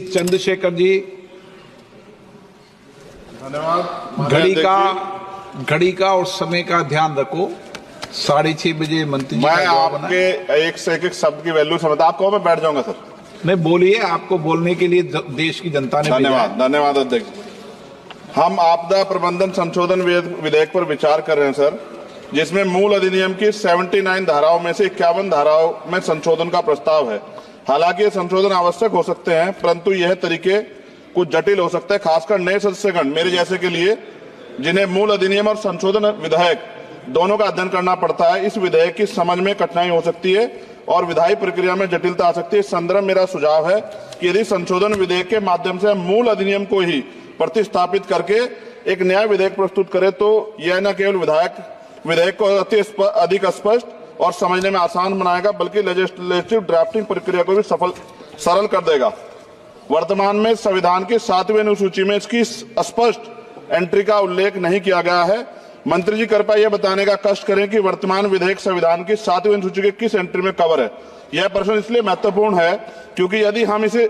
चंद्रशेखर जी, धन्यवाद। घड़ी का और समय का ध्यान रखो। 6:30 बजे मंत्री जी मैं का जवाब आना है। आपके एक से एक शब्द की वैल्यू समझता, आप कहो मैं बैठ जाऊंगा सर। नहीं बोलिए, आपको बोलने के लिए देश की जनता ने भेजा है। धन्यवाद अध्यक्ष। हम आपदा प्रबंधन संशोधन विधेयक पर विचार कर रहे हैं सर, जिसमें मूल अधिनियम की 79 धाराओं में से 51 धाराओं में संशोधन का प्रस्ताव है। हालांकि ये संशोधन आवश्यक हो सकते हैं, परंतु यह तरीके कुछ जटिल हो सकते हैं, खासकर नए सदस्यगण मेरे जैसे के लिए, जिन्हें मूल अधिनियम और संशोधन विधेयक दोनों का अध्ययन करना पड़ता है। इस विधेयक की समझ में कठिनाई हो सकती है और विधायी प्रक्रिया में जटिलता आ सकती है। इस संदर्भ मेरा सुझाव है कि यदि संशोधन विधेयक के माध्यम से मूल अधिनियम को ही प्रतिस्थापित करके एक नया विधेयक प्रस्तुत करे, तो यह न केवल विधेयक को अधिक स्पष्ट और समझने में आसान बनाएगा, बल्कि लेजिस्लेटिव ड्राफ्टिंग प्रक्रिया को भी सरल कर देगा। वर्तमान में संविधान की 7वीं अनुसूची में इसकी स्पष्ट एंट्री का उल्लेख नहीं किया गया है। मंत्री जी कृपया यह बताने का कष्ट करें कि वर्तमान विधेयक संविधान की 7वीं अनुसूची के किस एंट्री में कवर है। यह प्रश्न इसलिए महत्वपूर्ण है क्योंकि यदि हम इसे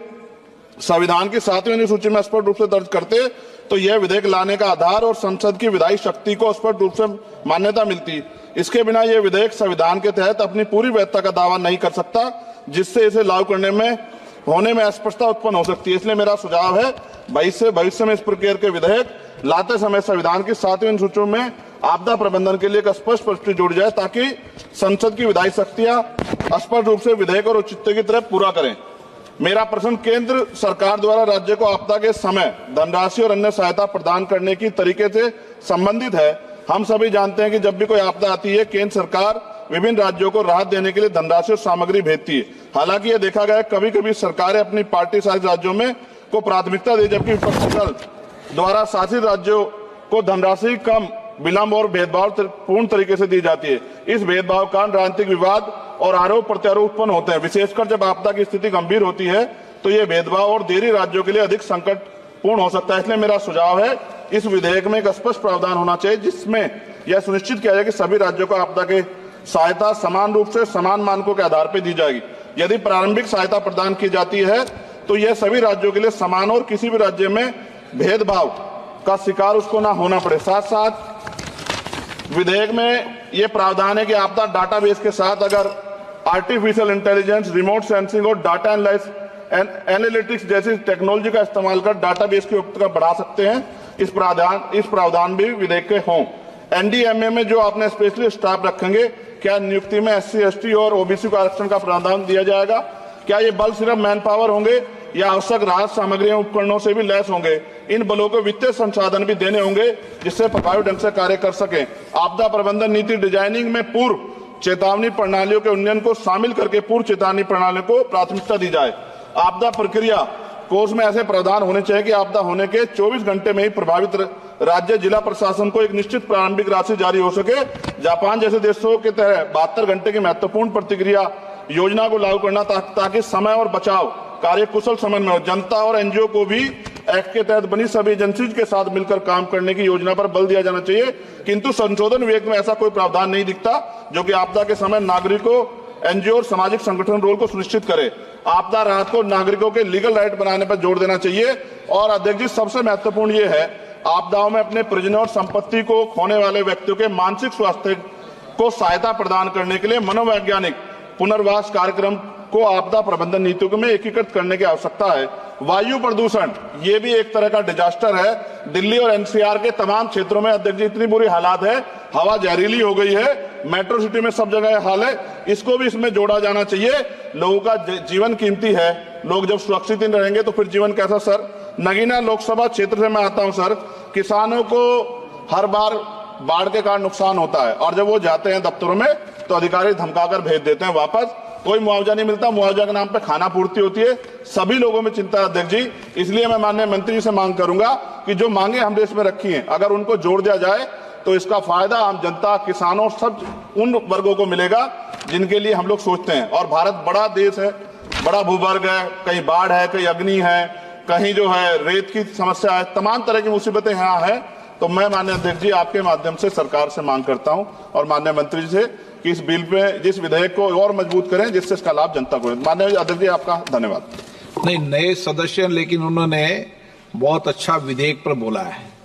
संविधान की 7वीं अनुसूची में स्पष्ट रूप से दर्ज करते तो यह विधेयक लाने का आधार और संसद की विधायी शक्ति को स्पष्ट रूप से मान्यता मिलती। इसके बिना यह विधेयक संविधान के तहत अपनी पूरी वैधता का दावा नहीं कर सकता, जिससे इसे लागू करने में होने में अस्पष्टता उत्पन्न हो सकती है। इसलिए मेरा सुझाव है भविष्य में इस प्रकार के विधेयक लाते समय संविधान की 7वीं अनुसूची में आपदा प्रबंधन के लिए एक स्पष्ट प्रविष्टि जोड़ी जाए, ताकि संसद की विधायी शक्तियां स्पष्ट रूप से विधेयक और औचित्य की तरफ पूरा करें। मेरा प्रश्न केंद्र सरकार द्वारा राज्य को आपदा के समय धनराशि और अन्य सहायता प्रदान करने की तरीके से संबंधित है। हम सभी जानते हैं कि जब भी कोई आपदा आती है, केंद्र सरकार विभिन्न राज्यों को राहत देने के लिए धनराशि और सामग्री भेजती है। हालांकि यह देखा गया है कभी कभी सरकारें अपनी पार्टी शासित राज्यों में को प्राथमिकता दे, जबकि विपक्षी दल द्वारा शासित राज्यों को धनराशि कम, विलंब और भेदभाव पूर्ण तरीके से दी जाती है। इस भेदभाव का राजनीतिक विवाद और आरोप प्रत्यारोप उत्पन्न होते हैं। विशेषकर जब आपदा की स्थिति गंभीर होती है तो यह भेदभाव और देरी राज्यों के लिए अधिक संकटपूर्ण हो सकता है। इसलिए मेरा सुझाव है इस विधेयक में एक स्पष्ट प्रावधान होना चाहिए, जिसमें यह सुनिश्चित किया जाए कि सभी राज्यों को आपदा के सहायता समान रूप से समान मानकों के आधार पर दी जाएगी। यदि प्रारंभिक सहायता प्रदान की जाती है तो यह सभी राज्यों के लिए समान और किसी भी राज्य में भेदभाव का शिकार उसको ना होना पड़े। साथ साथ विधेयक में यह प्रावधान है कि आपदा डाटाबेस के साथ अगर आर्टिफिशियल इंटेलिजेंस, रिमोट सेंसिंग और डाटा एनालिटिक्स जैसी टेक्नोलॉजी का इस्तेमाल कर डाटाबेस की उपयोगिता बढ़ा सकते हैं। इस प्रावधान भी विधेयक के हों। एनडीएमए में जो आपने स्पेशली स्टाफ रखेंगे, क्या नियुक्ति में SC, ST और OBC को आरक्षण का प्रावधान दिया जाएगा? क्या ये बल सिर्फ मैन पावर होंगे या आवश्यक राहत सामग्री उपकरणों से भी लैस होंगे? इन बलों को वित्तीय संसाधन भी देने होंगे जिससे प्रभावी ढंग से कार्य कर सकें। आपदा प्रबंधन नीति डिजाइनिंग में पूर्व चेतावनी प्रणालियों के उन्नयन को शामिल करके पूर्व चेतावनी प्रणालियों को प्राथमिकता दी जाए। आपदा प्रक्रिया कोष में ऐसे प्रावधान होने चाहिए कि आपदा होने के 24 घंटे में ही प्रभावित राज्य जिला प्रशासन को एक निश्चित प्रारंभिक राशि जारी हो सके। जापान जैसे देशों के तहत 72 घंटे की महत्वपूर्ण प्रतिक्रिया योजना को लागू करना, ताकि समय और बचाव कार्य कुशल समय में हो। जनता और NGO को भी एक्ट के तहत बनी सभी एजेंसीज के साथ मिलकर काम करने की योजना पर बल दिया जाना चाहिए, किंतु संशोधन विधेयक में ऐसा कोई प्रावधान नहीं दिखता जो कि आपदा के समय नागरिकों, NGO और सामाजिक संगठन रोल को सुनिश्चित करे। आपदा राहत को नागरिकों के लीगल राइट बनाने पर जोर देना चाहिए। और अध्यक्ष जी, सबसे महत्वपूर्ण ये है, आपदाओं में अपने परिजनों और संपत्ति को खोने वाले व्यक्तियों के मानसिक स्वास्थ्य को सहायता प्रदान करने के लिए मनोवैज्ञानिक पुनर्वास कार्यक्रम को आपदा प्रबंधन नीतियों में एकीकृत करने की आवश्यकता है। वायु प्रदूषण ये भी एक तरह का डिजास्टर है। दिल्ली और NCR के तमाम क्षेत्रों में अध्यक्ष जी इतनी बुरी हालात है, हवा जहरीली हो गई है। मेट्रो सिटी में सब जगह हाल है, इसको भी इसमें जोड़ा जाना चाहिए। लोगों का जीवन कीमती है, लोग जब सुरक्षित नहीं रहेंगे तो फिर जीवन कैसा? सर, नगीना लोकसभा क्षेत्र से मैं आता हूं सर। किसानों को हर बार बाढ़ के कारण नुकसान होता है और जब वो जाते हैं दफ्तरों में तो अधिकारी धमकाकर भेज देते हैं वापस। कोई मुआवजा नहीं मिलता, मुआवजा के नाम पे खाना पूर्ति होती है। सभी लोगों में चिंता है अध्यक्ष जी। इसलिए मैं माननीय मंत्री जी से मांग करूंगा कि जो मांगे हम देश में रखी हैं, अगर उनको जोड़ दिया जाए तो इसका फायदा आम जनता, किसानों, सब उन वर्गों को मिलेगा जिनके लिए हम लोग सोचते हैं। और भारत बड़ा देश है, बड़ा भूवर्ग है, कहीं बाढ़ है, कहीं अग्नि है, कहीं जो है रेत की समस्या है, तमाम तरह की मुसीबतें यहाँ है। तो मैं माननीय अध्यक्ष जी आपके माध्यम से सरकार से मांग करता हूं और माननीय मंत्री जी से कि इस बिल पे, जिस विधेयक को और मजबूत करें जिससे इसका लाभ जनता को। माननीय अध्यक्ष जी आपका धन्यवाद। नहीं, नए सदस्य, लेकिन उन्होंने बहुत अच्छा विधेयक पर बोला है।